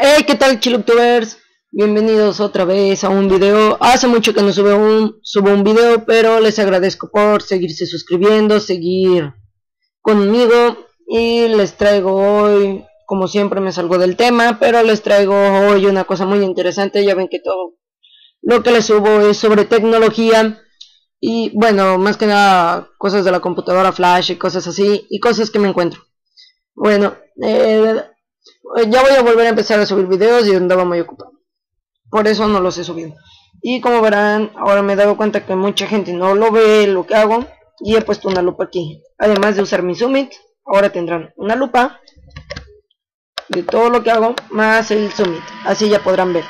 Hey, ¿qué tal, Chiloctubers? Bienvenidos otra vez a un video. Hace mucho que no subo un video, pero les agradezco por seguirse suscribiendo, seguir conmigo. Y les traigo hoy, como siempre me salgo del tema, pero les traigo hoy una cosa muy interesante. Ya ven que todo lo que les subo es sobre tecnología. Y bueno, más que nada cosas de la computadora flash y cosas así, y cosas que me encuentro. Bueno, ya voy a volver a empezar a subir videos y andaba muy ocupado, por eso no los he subido. Y como verán, ahora me he dado cuenta que mucha gente no lo ve lo que hago, y he puesto una lupa aquí. Además de usar mi Summit, ahora tendrán una lupa de todo lo que hago más el Summit, así ya podrán ver.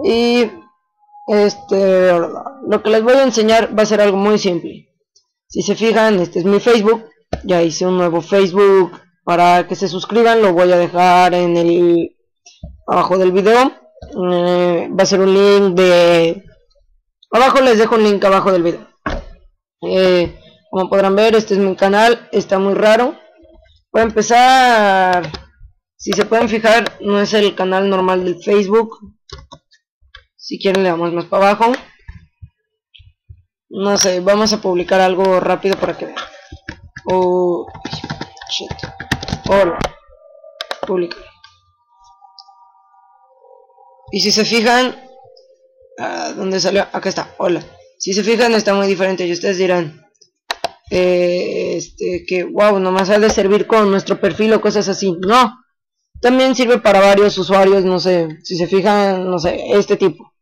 Y lo que les voy a enseñar va a ser algo muy simple. Si se fijan, este es mi Facebook. Ya hice un nuevo Facebook para que se suscriban. Lo voy a dejar en el abajo del video. Va a ser un link de abajo, les dejo un link abajo del video. Como podrán ver, este es mi canal. Está muy raro. Para empezar, si se pueden fijar, no es el canal normal del Facebook. Si quieren le damos más para abajo. No sé, vamos a publicar algo rápido para que vean. Oh, shit. Hola. Publicar. Y si se fijan, ¿dónde salió? Acá está, hola. Si se fijan, está muy diferente. Y ustedes dirán, que wow, nomás ha de servir con nuestro perfil o cosas así. No, también sirve para varios usuarios. No sé, si se fijan, no sé, este tipo.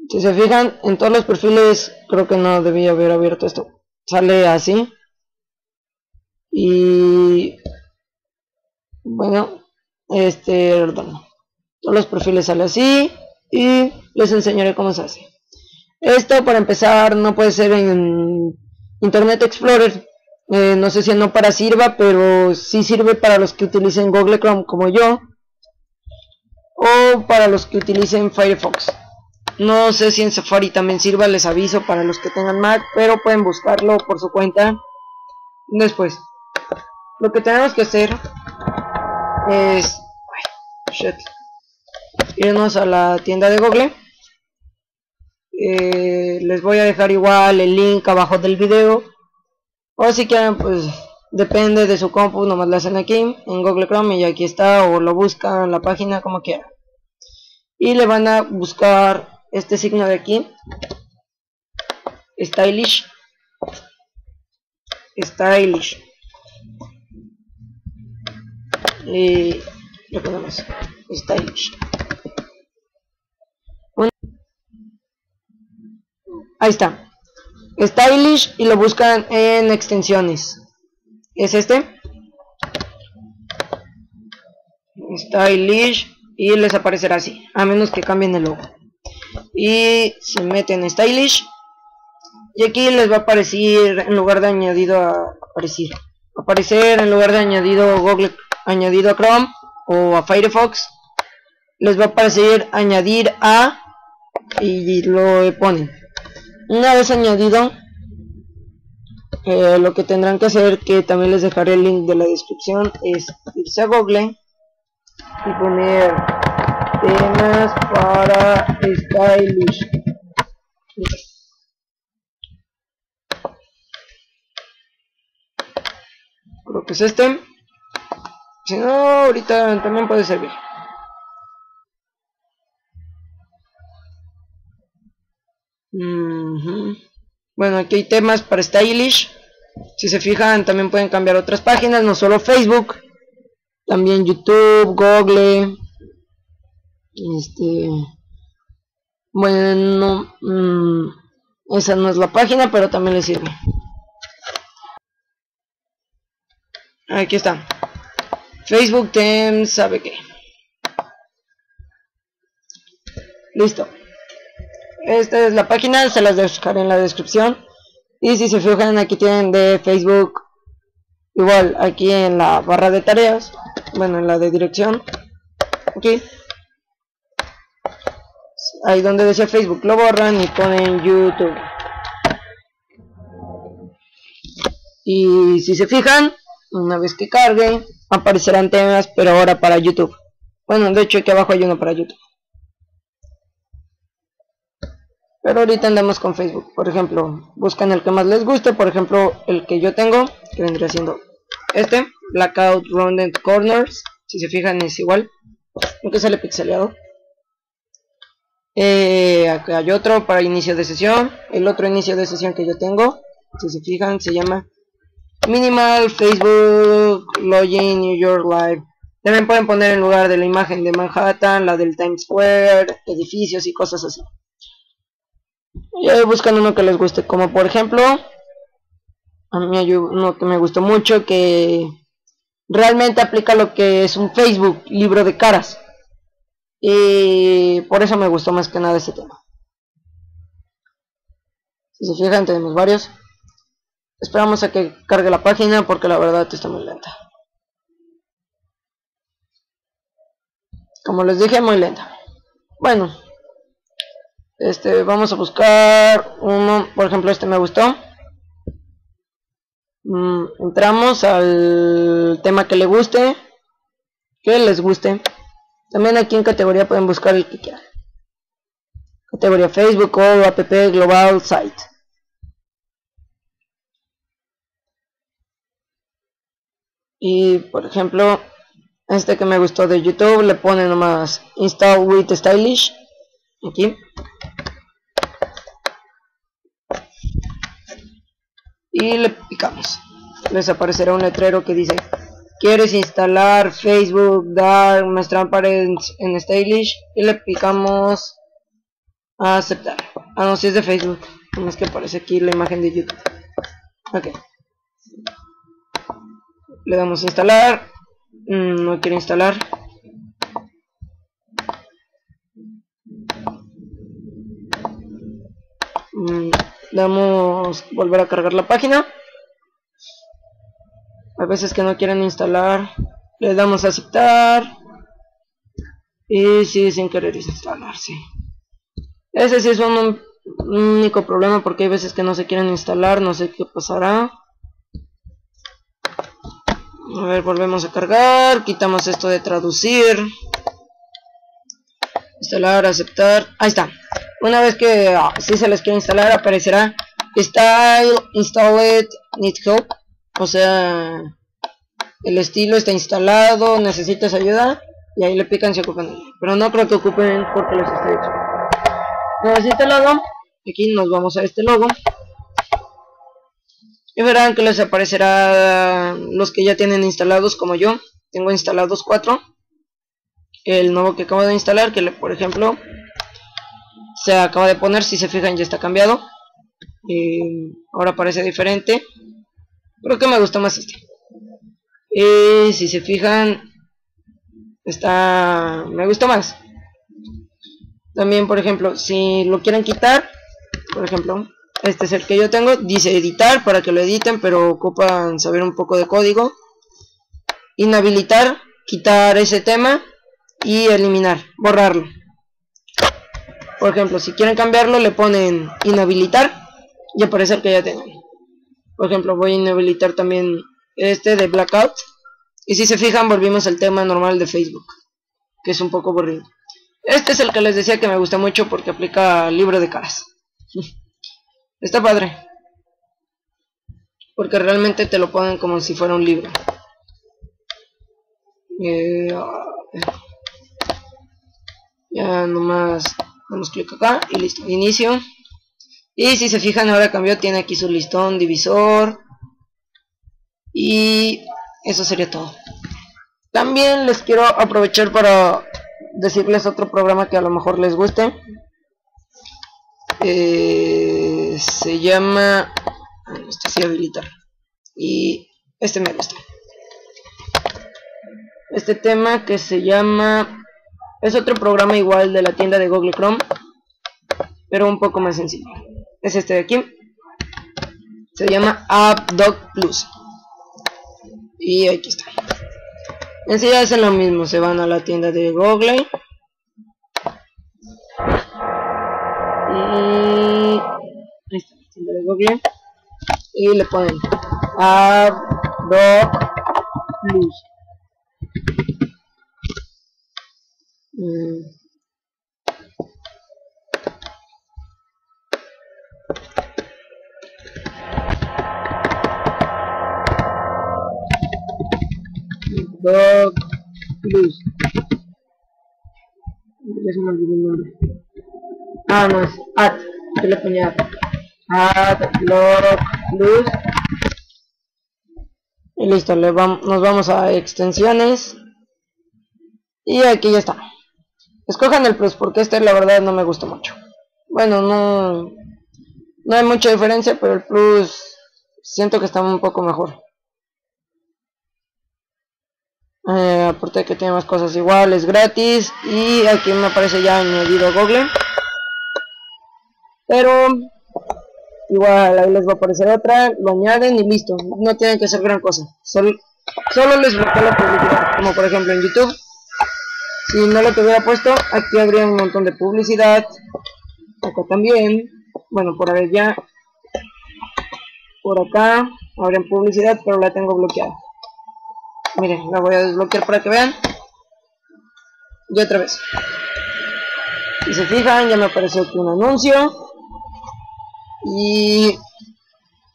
Si se fijan, en todos los perfiles, creo que no debía haber abierto esto. Sale así. Y bueno, todos los perfiles sale así. Y les enseñaré cómo se hace. Esto, para empezar, no puede ser en Internet Explorer. No sé si no para sirva, pero sí sirve para los que utilicen Google Chrome como yo, o para los que utilicen Firefox. No sé si en Safari también sirva, les aviso para los que tengan Mac, pero pueden buscarlo por su cuenta. Después, lo que tenemos que hacer es irnos a la tienda de Google. Les voy a dejar igual el link abajo del video, o si quieren, pues depende de su compu, nomás lo hacen aquí en Google Chrome y aquí está, o lo buscan en la página como quieran. Y le van a buscar este signo de aquí, Stylish. Y le ponemos Stylish. Ahí está, Stylish, y lo buscan en extensiones. Es este, Stylish, y les aparecerá así, a menos que cambien el logo. Y se meten en Stylish, y aquí les va a aparecer, en lugar de añadido a aparecer en lugar de añadido a Chrome o a Firefox, les va a aparecer añadir a, y lo ponen. Una vez añadido, lo que tendrán que hacer, que también les dejaré el link de la descripción, es irse a Google y poner temas para Stylish. Creo que es este. Si no, ahorita también puede servir. Bueno, aquí hay temas para Stylish. Si se fijan, también pueden cambiar otras páginas, no solo Facebook, también YouTube, Google. Bueno, esa no es la página, pero también les sirve. Aquí está, Facebook Teams, sabe qué. Listo. Esta es la página, se las dejaré en la descripción. Y si se fijan, aquí tienen de Facebook, igual aquí en la barra de tareas, bueno, en la de dirección, aquí, ahí donde decía Facebook, lo borran y ponen YouTube. Y si se fijan, Una vez que cargue, aparecerán temas, pero ahora para YouTube. Bueno, de hecho aquí abajo hay uno para YouTube. Pero ahorita andamos con Facebook. Por ejemplo, buscan el que más les guste. Por ejemplo, el que yo tengo, que vendría siendo este, Blackout Rounded Corners. Si se fijan es igual, aunque sale pixeleado. Acá hay otro para inicio de sesión. El otro inicio de sesión que yo tengo, si se fijan, se llama Minimal Facebook Login New York Live. También pueden poner en lugar de la imagen de Manhattan, la del Times Square, edificios y cosas así. Y ahí buscan uno que les guste, como por ejemplo, a mí hay uno que me gustó mucho, que realmente aplica lo que es un Facebook, libro de caras. Y por eso me gustó más que nada ese tema. Si se fijan, tenemos varios. Esperamos a que cargue la página porque la verdad está muy lenta. Como les dije, muy lenta. Bueno, vamos a buscar uno, por ejemplo este me gustó. Entramos al tema que le guste, que les guste. También aquí en categoría pueden buscar el que quieran. Categoría Facebook o app global site. Y por ejemplo, este que me gustó de YouTube, le pone nomás install with stylish. Aquí. Y le picamos. Les aparecerá un letrero que dice: ¿quieres instalar Facebook Dark más Transparency en Stylish? Y le picamos a aceptar. Ah, no, si es de Facebook. No es que aparece aquí la imagen de YouTube. Ok. Le damos a instalar. No quiere instalar. Damos volver a cargar la página. A veces que no quieren instalar, le damos a aceptar y sigue sin querer instalarse. Ese sí es un único problema, porque hay veces que no se quieren instalar, no sé qué pasará. A ver, volvemos a cargar, quitamos esto de traducir, instalar, aceptar. Ahí está. Una vez que si se les quiere instalar, aparecerá Style Installed Need Help. O sea, el estilo está instalado, necesitas ayuda, y ahí le pican si ocupan. Pero no creo que ocupen porque les está hecho. Una vez instalado, aquí nos vamos a este logo. Y verán que les aparecerá los que ya tienen instalados, como yo. Tengo instalados 4. El nuevo que acabo de instalar, que por ejemplo se acaba de poner, si se fijan ya está cambiado. Ahora parece diferente. Creo que me gusta más este. Y si se fijan, me gusta más. También, por ejemplo, si lo quieren quitar, por ejemplo, este es el que yo tengo. Dice editar para que lo editen, pero ocupan saber un poco de código. Inhabilitar, quitar ese tema y eliminar, borrarlo. Por ejemplo, si quieren cambiarlo, le ponen inhabilitar y aparece el que ya tengan. Por ejemplo, voy a inhabilitar también este de Blackout. Y si se fijan, volvimos al tema normal de Facebook, que es un poco aburrido. Este es el que les decía que me gusta mucho porque aplica libro de caras. Está padre, porque realmente te lo ponen como si fuera un libro. Ya nomás damos clic acá y listo, inicio. Y si se fijan, ahora cambió, tiene aquí su listón divisor. Y eso sería todo. También les quiero aprovechar para decirles otro programa que a lo mejor les guste. Se llama... este sí, habilitar. Y este me gusta. Este tema que se llama... es otro programa igual de la tienda de Google Chrome, pero un poco más sencillo. Es este de aquí. Se llama AppDoc Plus. Y aquí está. En sí hacen lo mismo. Se van a la tienda de Google. Y ahí está la tienda de Google. Y le ponen AppDoc Plus. Dog Plus. Ya se me olvidó el nombre. Ah, no, es Ad. Yo le ponía Adblock Plus. Y listo, nos vamos a extensiones. Y aquí ya está. Escojan el Plus porque este la verdad no me gusta mucho. Bueno, no hay mucha diferencia, pero el Plus siento que está un poco mejor. Aparte que tiene más cosas iguales, gratis. Y aquí me aparece ya añadido Google. Pero igual ahí les va a aparecer otra. Lo añaden y listo. No tienen que hacer gran cosa. Solo les bloquea la publicidad. Como por ejemplo en YouTube. Si no lo tuviera puesto, aquí habría un montón de publicidad. Acá también. Bueno, por ahí ya. Por acá habría publicidad, pero la tengo bloqueada. Miren, la voy a desbloquear para que vean. Y otra vez. Si se fijan, ya me apareció aquí un anuncio. Y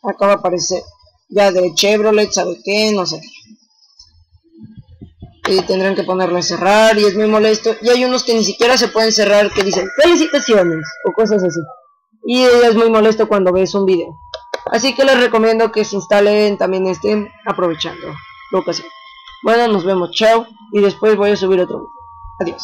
acá va a aparecer ya de Chevrolet, ¿sabe qué? No sé. Y tendrán que ponerlo en cerrar y es muy molesto. Y hay unos que ni siquiera se pueden cerrar, que dicen felicitaciones o cosas así. Y es muy molesto cuando ves un video. Así que les recomiendo que se instalen también aprovechando la ocasión. Bueno, nos vemos, chao. Y después voy a subir otro video. Adiós.